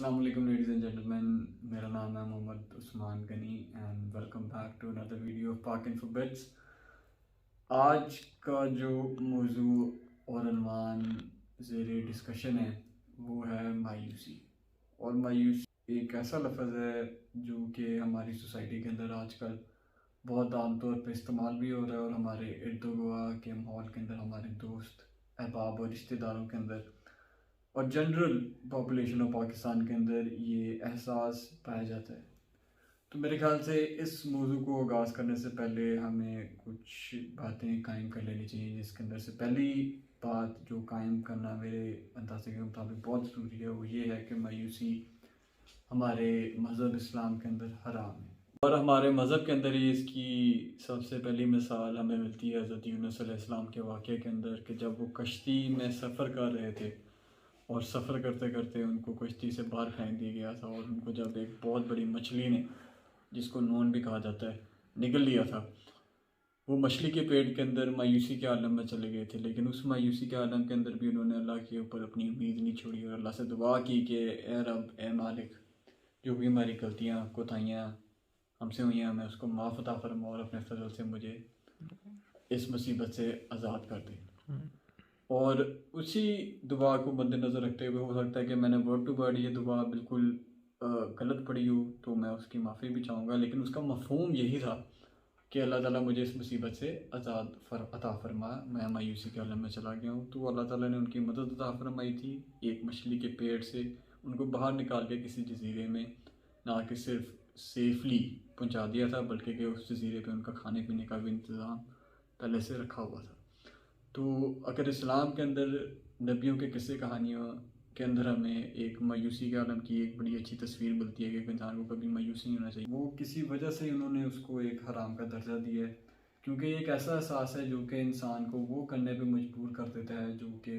Assalamualaikum ladies and gentlemen, मेरा नाम है Mohammad Usman Ghani and welcome back to another video of parking for bits. आज का जो मौजू और अनवान ज़ेरे डिस्कशन है वो है मायूसी। और मायूसी एक ऐसा लफ्ज़ है जो कि हमारी सोसाइटी के अंदर आजकल बहुत आम तौर पर इस्तेमाल भी हो रहा है और हमारे इर्द गिर्द के माहौल के अंदर, हमारे दोस्त अहबाब और रिश्तेदारों के अंदर और जनरल पॉपुलेशन ऑफ पाकिस्तान के अंदर ये एहसास पाया जाता है। तो मेरे ख्याल से इस मौजू को आगाज़ करने से पहले हमें कुछ बातें कायम कर लेनी चाहिए, जिसके अंदर से पहली बात जो कायम करना मेरे अंदाजे के मुताबिक बहुत ज़रूरी है वो ये है कि मायूसी हमारे मज़हब इस्लाम के अंदर हराम है। और हमारे मज़हब के अंदर ही इसकी सबसे पहली मिसाल हमें मिलती है हज़रत यूनुस अलैहिस्सलाम के वाक़े के अंदर कि जब वो कश्ती में सफ़र कर रहे थे और सफ़र करते करते उनको कश्ती से बाहर फेंक दिया गया था और उनको जब एक बहुत बड़ी मछली ने, जिसको नून भी कहा जाता है, निगल लिया था, वो मछली के पेट के अंदर मायूसी के आलम में चले गए थे। लेकिन उस मायूसी के आलम के अंदर भी उन्होंने अल्लाह के ऊपर अपनी उम्मीद नहीं छोड़ी और अल्लाह से दुआ की कि ए रब, ए मालिक, जो भी हमारी गलतियाँ कोताहियाँ हमसे हुई हैं हमें उसको माफ़ अता फरमा और अपने फजल से मुझे इस मुसीबत से आज़ाद कर दे। और उसी दुआ को मद्देनज़र रखते हुए हो सकता है कि मैंने वर्ड टू वर्ड ये दुआ बिल्कुल गलत पढ़ी हो, तो मैं उसकी माफ़ी भी चाहूँगा, लेकिन उसका मफ़हूम यही था कि अल्लाह ताला मुझे इस मुसीबत से अता फरमा, मैं मायूसी के आलम में चला गया हूँ। तो अल्लाह ताला ने उनकी मदद अता फरमाई थी एक मछली के पेट से, उनको बाहर निकाल के किसी जजीरे में ना कि सिर्फ सेफली पहुँचा दिया था, बल्कि कि उस जजीरे पे उनका खाने पीने का भी इंतज़ाम पहले से रखा हुआ था। तो अगर इस्लाम के अंदर नबियों के किस्से कहानियों के अंदर हमें एक मायूसी के आलम की एक बड़ी अच्छी तस्वीर मिलती है कि इंसान को कभी मायूस नहीं होना चाहिए, वो किसी वजह से उन्होंने उसको एक हराम का दर्जा दिया है, क्योंकि एक ऐसा एहसास है जो कि इंसान को वो करने पे मजबूर कर देता है जो कि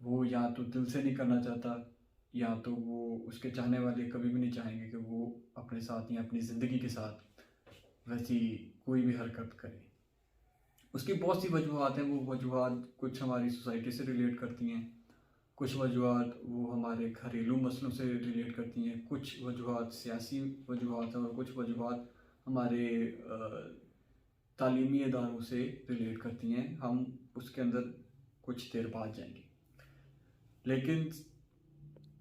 वो या तो दिल से नहीं करना चाहता, या तो वो उसके चाहने वाले कभी भी नहीं चाहेंगे कि वो अपने साथ या अपनी ज़िंदगी के साथ वैसी कोई भी हरकत करे। उसकी बहुत सी वजूहत हैं। वो वजूहत कुछ हमारी सोसाइटी से रिलेट करती हैं, कुछ वजूहत वो हमारे घरेलू मसलों से रिलेट करती हैं, कुछ वजूहत सियासी वजूहत हैं और कुछ वजूहत हमारे तालीमी इदारों से रिलेट करती हैं। हम उसके अंदर कुछ देर बाद जाएंगे, लेकिन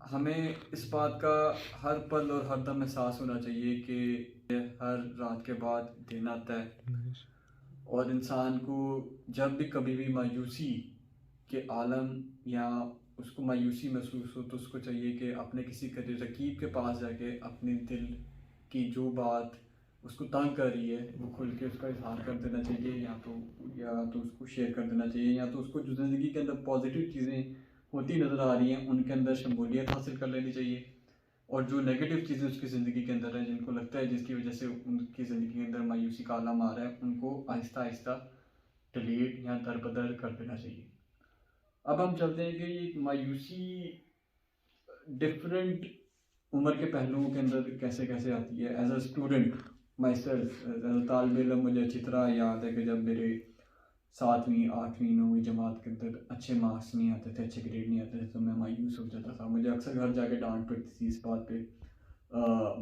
हमें इस बात का हर पल और हर दम एहसास होना चाहिए कि हर रात के बाद दिन आता है और इंसान को जब भी कभी भी मायूसी के आलम या उसको मायूसी महसूस हो तो उसको चाहिए कि अपने किसी रकीब के पास जाके अपने दिल की जो बात उसको तंग कर रही है वो खुल के उसका इजहार कर देना चाहिए, या तो उसको शेयर कर देना चाहिए, या तो उसको जो ज़िंदगी के अंदर पॉजिटिव चीज़ें होती नज़र आ रही हैं उनके अंदर शमूलियत हासिल कर लेनी चाहिए, और जो नेगेटिव चीज़ें उसकी ज़िंदगी के अंदर है, जिनको लगता है जिसकी वजह से उनकी ज़िंदगी के अंदर मायूसी का आलम आ रहा है, उनको आहिस्ता आहिस्ता डिलीट या दरबदर कर देना चाहिए। अब हम चलते हैं कि ये मायूसी डिफरेंट उम्र के पहलुओं के अंदर कैसे कैसे आती है। As a student myself, as a तालब इल्म, मुझे अच्छी तरह याद है कि जब मेरे 7वीं 8वीं 9वीं जमात के अंदर अच्छे मार्क्स नहीं आते थे, अच्छे ग्रेड नहीं आते थे, तो मैं मायूस हो जाता था। मुझे अक्सर घर जाके डांट पड़ती थी इस बात पे,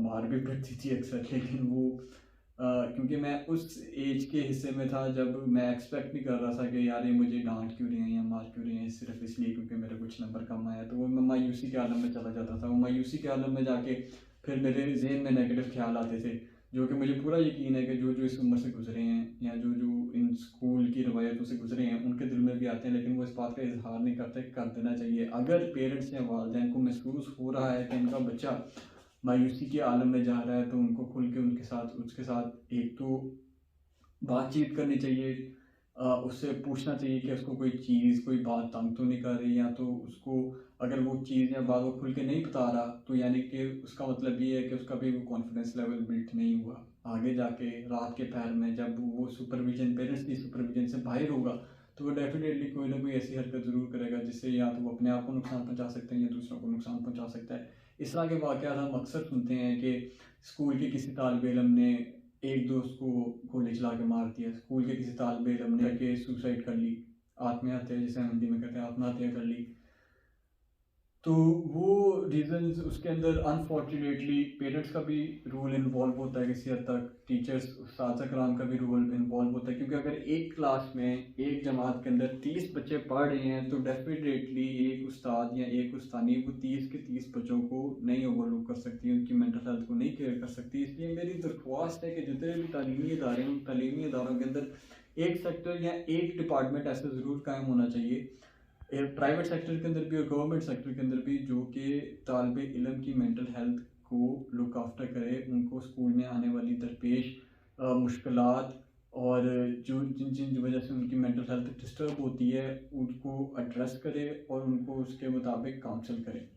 मार भी पड़ती थी अक्सर, लेकिन वो क्योंकि मैं उस एज के हिस्से में था जब मैं एक्सपेक्ट नहीं कर रहा था कि यार ये मुझे डांट क्यों रहे हैं या मार क्यों रहे हैं सिर्फ इसलिए क्योंकि मेरे कुछ नंबर कम आया, तो वो मैं मायूसी के आलम में चला जाता था। वो मायूसी के आलम में जाके फिर मेरे जहन में नेगेटिव ख्याल आते थे, जो कि मुझे पूरा यकीन है कि जो जो इस उम्र से गुजरे हैं या जो जो इन स्कूल की रवायतों से गुजरे हैं उनके दिल में भी आते हैं, लेकिन वो इस बात का इजहार नहीं करते। कर देना चाहिए। अगर पेरेंट्स या वालिदैन को महसूस हो रहा है कि इनका बच्चा मायूसी के आलम में जा रहा है तो उनको खुल के उसके साथ एक तो बातचीत करनी चाहिए, उससे पूछना चाहिए कि उसको कोई चीज़ कोई बात तंग तो नहीं कर रही, या तो उसको अगर वो चीज़ या बात वो खुल के नहीं बता रहा तो यानी कि उसका मतलब ये है कि उसका भी वो कॉन्फिडेंस लेवल बिल्ट नहीं हुआ। आगे जाके रात के पहर में जब वो सुपरविजन, पेरेंट्स की सुपरविजन से बाहर होगा, तो वो डेफिनेटली कोई ना कोई ऐसी हरकत ज़रूर करेगा जिससे या तो वो अपने आप को नुकसान पहुंचा सकते हैं या दूसरों को नुकसान पहुंचा सकता है। इस तरह के वाक़यात हम अक्सर सुनते हैं कि स्कूल के किसी तालिब इल्म ने एक दोस्त को गोली चला के मार दिया, स्कूल के किसी तालिब इल्म ने के सुसाइड कर ली, आत्महत्या जिसे हम हिंदी में कहते हैं आत्महत्या कर ली। तो वो रीजंस उसके अंदर अनफॉर्चुनेटली पेरेंट्स का भी रोल इन्वॉल्व होता है किसी हद तक, टीचर्स उस्ताद कराम का भी रोल इन्वॉल्व होता है, क्योंकि अगर एक क्लास में एक जमात के अंदर 30 बच्चे पढ़ रहे हैं तो डेफिनेटली एक उस्ताद या एक उस्तानी वो 30 के 30 बच्चों को नहीं ओवरलुक कर सकती, उनकी मेंटल हेल्थ को नहीं केयर कर सकती। इसलिए मेरी दरख्वास्त है कि जितने भी तालीमी इदारे हैं उन तालीमी इदारों के अंदर एक सेक्टर या एक डिपार्टमेंट ऐसा ज़रूर कायम होना चाहिए, प्राइवेट सेक्टर के अंदर भी और गवर्नमेंट सेक्टर के अंदर भी, जो कि तालिब इल्म की मेंटल हेल्थ को लुक आफ्टर करे, उनको स्कूल में आने वाली दरपेश मुश्किलात और जो जिन जिन वजह से उनकी मेंटल हेल्थ डिस्टर्ब होती है उनको एड्रेस करे और उनको उसके मुताबिक काउंसल करे।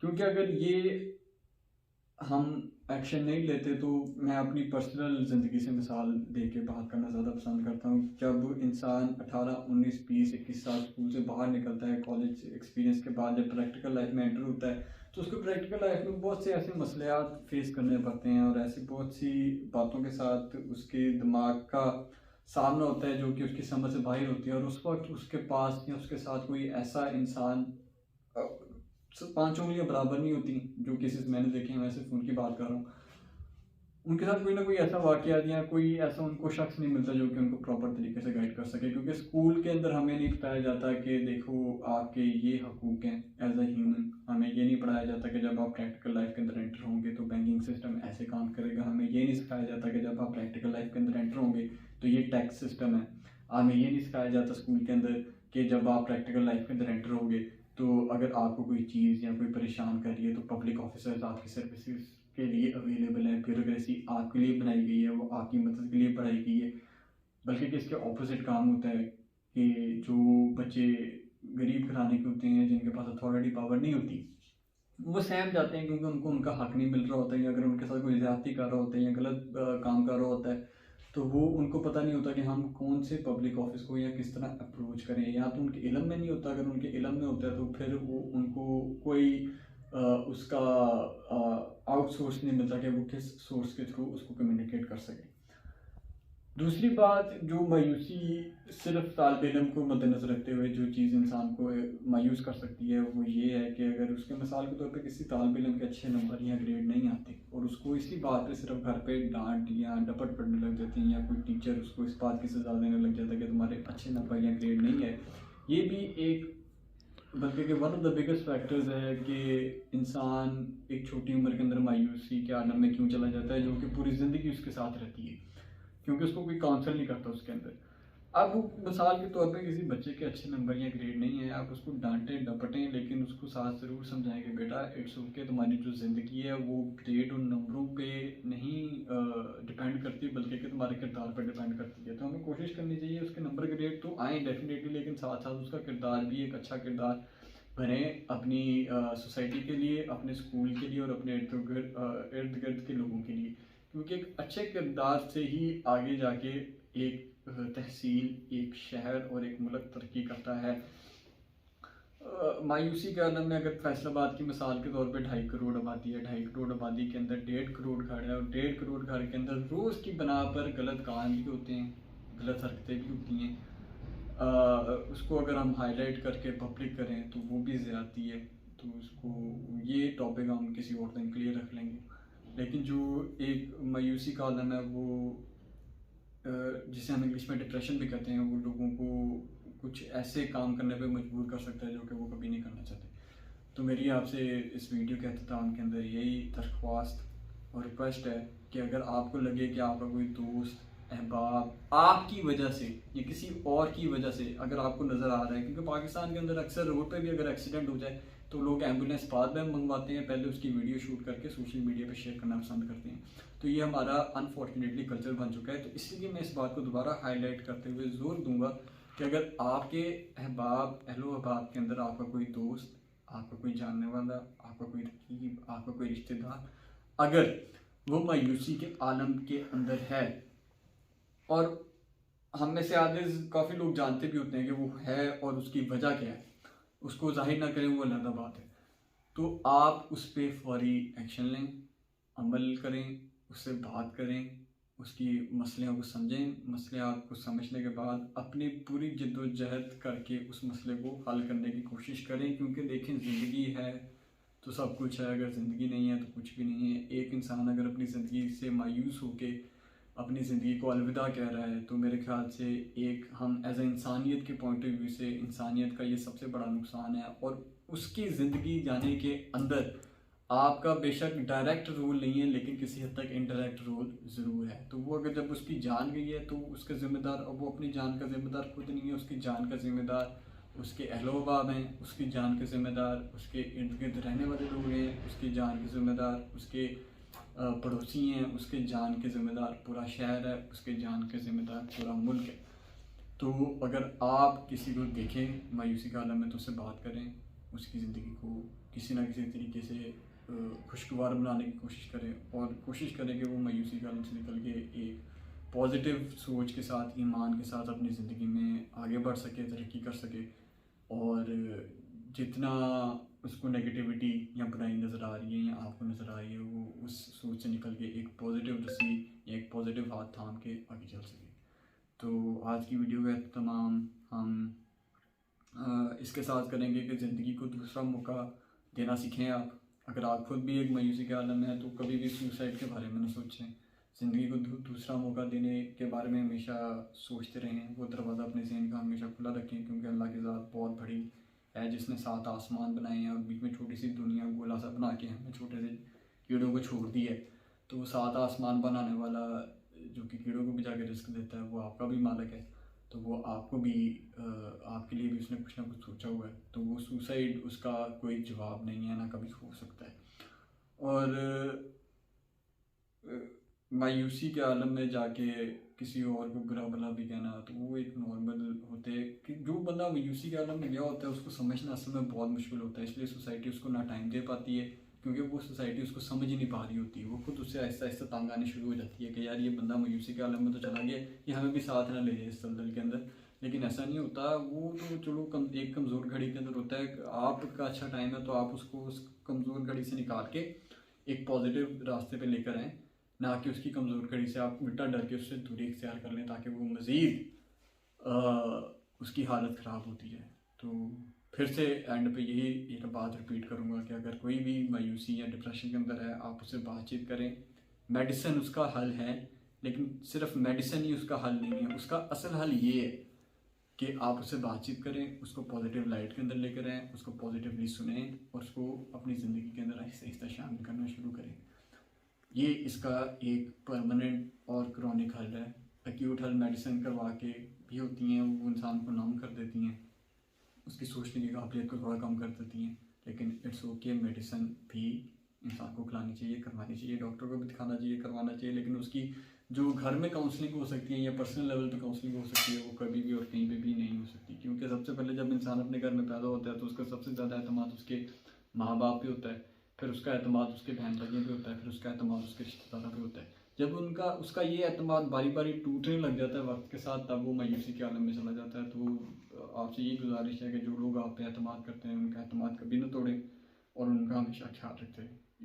क्योंकि अगर ये हम एक्शन नहीं लेते तो मैं अपनी पर्सनल ज़िंदगी से मिसाल दे के बात करना ज़्यादा पसंद करता हूँ। जब इंसान 18, 19, 20, 21 साल स्कूल से बाहर निकलता है, कॉलेज एक्सपीरियंस के बाद जब प्रैक्टिकल लाइफ में एंटर होता है तो उसको प्रैक्टिकल लाइफ में बहुत से ऐसे मसलियात फेस करने पड़ते हैं और ऐसी बहुत सी बातों के साथ उसके दिमाग का सामना होता है जो कि उसकी समझ से बाहर होती है, और उस वक्त उसके पास या उसके साथ कोई ऐसा इंसान, पांचों उंगलियां बराबर नहीं होती, जो केसेस मैंने देखे हैं, मैं सिर्फ उनकी बात कर रहा हूँ, उनके साथ कोई ना कोई ऐसा वाकया या कोई ऐसा उनको शख्स नहीं मिलता जो कि उनको प्रॉपर तरीके से गाइड कर सके। क्योंकि स्कूल के अंदर हमें नहीं बताया जाता कि देखो आपके ये हकूक हैं एज अ ह्यूमन, हमें ये नहीं पढ़ाया जाता कि जब आप प्रैक्टिकल लाइफ के अंदर एंटर होंगे तो बैंकिंग सिस्टम ऐसे काम करेगा, हमें ये नहीं सिखाया जाता कि जब आप प्रैक्टिकल लाइफ के अंदर एंटर होंगे तो ये टैक्स सिस्टम है, हमें ये नहीं सिखाया जाता स्कूल के अंदर कि जब आप प्रैक्टिकल लाइफ के अंदर एंटर होंगे तो अगर आपको कोई चीज़ या कोई परेशान कर रही है तो पब्लिक ऑफिसर्स आपकी सर्विसेज के लिए अवेलेबल है, ब्यूरोक्रेसी आपके लिए बनाई गई है, वो आपकी मदद के लिए पढ़ाई गई है। बल्कि कि इसके ऑपोजिट काम होता है कि जो बच्चे गरीब घराने के होते हैं, जिनके पास अथॉरिटी पावर नहीं होती, वो सहम जाते हैं क्योंकि उनको उनका हक नहीं मिल रहा होता है, या अगर उनके साथ कोई ज़्यादती कर रहा होता है या गलत काम कर रहा होता है तो वो उनको पता नहीं होता कि हम कौन से पब्लिक ऑफिस को या किस तरह अप्रोच करें, या तो उनके इलम में नहीं होता, अगर उनके इलम में होता है तो फिर वो उनको कोई उसका आउटसोर्स नहीं मिलता कि वो किस सोर्स के थ्रू उसको कम्युनिकेट कर सके। दूसरी बात जो मायूसी सिर्फ तालिब इल्म को मद्देनज़र रखते हुए जो चीज़ इंसान को मायूस कर सकती है वो ये है कि अगर उसके मिसाल के तौर पे किसी तालिब इल्म के अच्छे नंबर या ग्रेड नहीं आते और उसको इसी बात पे सिर्फ घर पे डांट या डपट पड़ने लग जाती है, या कोई टीचर उसको इस बात की सजा देने लग जाता है कि तुम्हारे अच्छे नंबर या ग्रेड नहीं है, ये भी एक, बल्कि कि one of the biggest factors है कि इंसान एक छोटी उम्र के अंदर मायूसी के आलम में क्यों चला जाता है, जो कि पूरी ज़िंदगी उसके साथ रहती है क्योंकि उसको कोई काउंसल नहीं करता उसके अंदर। अब मिसाल के तौर पे किसी बच्चे के अच्छे नंबर या ग्रेड नहीं है, आप उसको डांटें डपटें लेकिन उसको साथ ज़रूर समझाएं कि बेटा इट्स ओके, तुम्हारी जो ज़िंदगी है वो ग्रेड और नंबरों पे नहीं डिपेंड करती बल्कि कि तुम्हारे किरदार पर डिपेंड करती है। तो हमें कोशिश करनी चाहिए उसके नंबर ग्रेड तो आए डेफिनेटली, लेकिन साथ साथ उसका किरदार भी एक अच्छा किरदार बने अपनी सोसाइटी के लिए, अपने स्कूल के लिए और अपने इर्द गिर्द के लोगों के लिए, क्योंकि एक अच्छे किरदार से ही आगे जाके एक तहसील, एक शहर और एक मुल्क तरक्की करता है। मायूसी के आलम में अगर फैसलाबाद की मिसाल के तौर पे 2.5 करोड़ आबादी है, 2.5 करोड़ आबादी के अंदर 1.5 करोड़ घर है, और 1.5 करोड़ घर के अंदर रोज़ की बना पर गलत काम भी होते हैं, गलत हरकतें भी होती हैं, उसको अगर हम हाईलाइट करके पब्लिक करें तो वो भी ज़्यादती है। तो उसको, ये टॉपिक हम किसी और दिन क्लियर रख लेंगे। लेकिन जो एक मायूसी का आलम है वो जिसे हम इंग्लिश में डिप्रेशन भी कहते हैं, वो लोगों को कुछ ऐसे काम करने पे मजबूर कर सकता है जो कि वो कभी नहीं करना चाहते। तो मेरी आपसे इस वीडियो के अख्ताम के अंदर यही दरख्वास्त और रिक्वेस्ट है कि अगर आपको लगे कि आपका कोई दोस्त, अहबाब आपकी वजह से या किसी और की वजह से अगर आपको नज़र आ रहा है, क्योंकि पाकिस्तान के अंदर अक्सर रोड पे भी अगर एक्सीडेंट हो जाए तो लोग एम्बुलेंस बाद में मंगवाते हैं, पहले उसकी वीडियो शूट करके सोशल मीडिया पे शेयर करना पसंद करते हैं। तो ये हमारा अनफॉर्चुनेटली कल्चर बन चुका है। तो इसलिए मैं इस बात को दोबारा हाईलाइट करते हुए ज़ोर दूंगा कि अगर आपके अहबाब, अहलो अहबाब के अंदर आपका कोई दोस्त, आपका कोई जानने वाला, आपका कोई रकीब, आपका कोई रिश्तेदार अगर वो मायूसी के आलम के अंदर है, और हम में से आधे काफ़ी लोग जानते भी होते हैं कि वो है और उसकी वजह क्या है, उसको जाहिर ना करें वो अलग बात है, तो आप उस पर फौरी एक्शन लें, अमल करें, उससे बात करें, उसकी मसलों को समझें, मसले को समझने के बाद अपनी पूरी जद्दोजहद करके उस मसले को हल करने की कोशिश करें। क्योंकि देखें, ज़िंदगी है तो सब कुछ है, अगर ज़िंदगी नहीं है तो कुछ भी नहीं है। एक इंसान अगर अपनी ज़िंदगी से मायूस होके अपनी ज़िंदगी को अलविदा कह रहा है तो मेरे ख्याल से एक हम एज ए इंसानियत के पॉइंट ऑफ व्यू से इंसानियत का ये सबसे बड़ा नुकसान है। और उसकी ज़िंदगी जाने के अंदर आपका बेशक डायरेक्ट रोल नहीं है, लेकिन किसी हद तक इनडायरेक्ट रोल ज़रूर है। तो वो अगर जब उसकी जान गई है तो उसका ज़िम्मेदार, अब वो अपनी जान का ज़िम्मेदार खुद नहीं है, उसकी जान का ज़िम्मेदार उसके अहलोबाब हैं, उसकी जान के ज़िम्मेदार उसके इर्द गिर्द रहने वाले लोग हैं, उसकी जान के ज़िम्मेदार उसके पड़ोसी हैं, उसके जान के ज़िम्मेदार पूरा शहर है, उसके जान के ज़िम्मेदार पूरा मुल्क है। तो अगर आप किसी को देखें मायूसी का आलम में तो उससे बात करें, उसकी ज़िंदगी को किसी ना किसी तरीके से खुशगवार बनाने की कोशिश करें और कोशिश करें कि वो मायूसी का आलम से निकल के एक पॉजिटिव सोच के साथ, ईमान के साथ अपनी ज़िंदगी में आगे बढ़ सके, तरक्की कर सके। और जितना उसको नेगेटिविटी या बुराई नज़र आ रही है या आपको नज़र आ रही है, वो उस सोच से निकल के एक पॉजिटिव रस्सी या एक पॉजिटिव हाथ थाम के आगे चल सके। तो आज की वीडियो का तमाम हम इसके साथ करेंगे कि ज़िंदगी को दूसरा मौका देना सीखें आप। अगर आप खुद भी एक मायूसी के आलम में हैं तो कभी भी सुसाइड के बारे में ना सोचें। ज़िंदगी को दूसरा मौका देने के बारे में हमेशा सोचते रहें। वो दरवाज़ा अपने ज़हन का हमेशा खुला रखें, क्योंकि अल्लाह की ज़ात बहुत बड़ी है जिसने 7 आसमान बनाए हैं और बीच में छोटी सी दुनिया गोला सा बना के हमें छोटे से कीड़ों को छोड़ दी है। तो वो 7 आसमान बनाने वाला जो कि कीड़ों को भी जाके रिस्क देता है, वो आपका भी मालिक है। तो वो आपको भी आपके लिए भी उसने कुछ ना कुछ सोचा हुआ है। तो वो सुसाइड उसका कोई जवाब नहीं है, ना कभी हो सकता है। और मायूसी के आलम में जाके किसी और को बुरा भला भी कहना, तो वो एक नॉर्मल होते हैं कि जो बंदा मायूसी के आलम में गया होता है उसको समझना असल में बहुत मुश्किल होता है। इसलिए सोसाइटी उसको ना टाइम दे पाती है, क्योंकि वो सोसाइटी उसको समझ ही नहीं पा रही होती है। वो खुद उससे आहिस्ता आहिस्ता तंग आने शुरू हो जाती है कि यार ये बंदा मायूसी के आलम में तो चला गया, ये हमें भी साथ ना ले जाए इस दलदल के अंदर। लेकिन ऐसा नहीं होता। वो तो चलो एक कमज़ोर घड़ी के अंदर होता है। आपका अच्छा टाइम है तो आप उसको उस कमज़ोर घड़ी से निकाल के एक पॉजिटिव रास्ते पे लेकर आएँ, ना कि उसकी कमज़ोर घड़ी से आप उल्टा डर के उससे दूरी इख्तियार कर लें ताकि वो मज़ीद उसकी हालत ख़राब होती है। तो फिर से एंड पे यही एक बात रिपीट करूँगा कि अगर कोई भी मायूसी या डिप्रेशन के अंदर है, आप उससे बातचीत करें। मेडिसिन उसका हल है, लेकिन सिर्फ मेडिसिन ही उसका हल नहीं है। उसका असल हल ये है कि आप उससे बातचीत करें, उसको पॉजिटिव लाइट के अंदर लेकर आएँ, उसको पॉजिटिवली सुने और उसको अपनी ज़िंदगी के अंदर आहिस्ता आहिस्ता शामिल करना शुरू करें। ये इसका एक परमानेंट और क्रॉनिक हल है। एक्यूट हल मेडिसिन करवा के भी होती हैं, वो इंसान को नम कर देती हैं, उसकी सोचने की काबिलियत को थोड़ा कम कर देती हैं। लेकिन इट्स ओके, मेडिसिन भी इंसान को खिलानी चाहिए, करवानी चाहिए, डॉक्टर को भी दिखाना चाहिए, करवाना चाहिए। लेकिन उसकी जो घर में काउंसलिंग हो सकती है या पर्सनल लेवल पे काउंसलिंग हो सकती है, वो कभी भी और कहीं पे भी नहीं हो सकती। क्योंकि सबसे पहले जब इंसान अपने घर में पैदा होता है तो उसका सबसे ज़्यादा एतमाद उसके माँ बाप पे होता है, फिर उसका एतमाद उसके बहन भाइयों पे होता है, फिर उसका एतमाद उसके रिश्तेदारों पे होता है। जब उसका ये एतमाद बारी बारी टूटने लग जाता है वक्त के साथ, तब वो मायूसी के आलम में चला जाता है। तो आपसे ये गुजारिश है कि जो लोग आप पे एतमाद करते हैं उनका एतमाद कभी ना तोड़ें और उनका हमेशा ख्याल रखते हैं।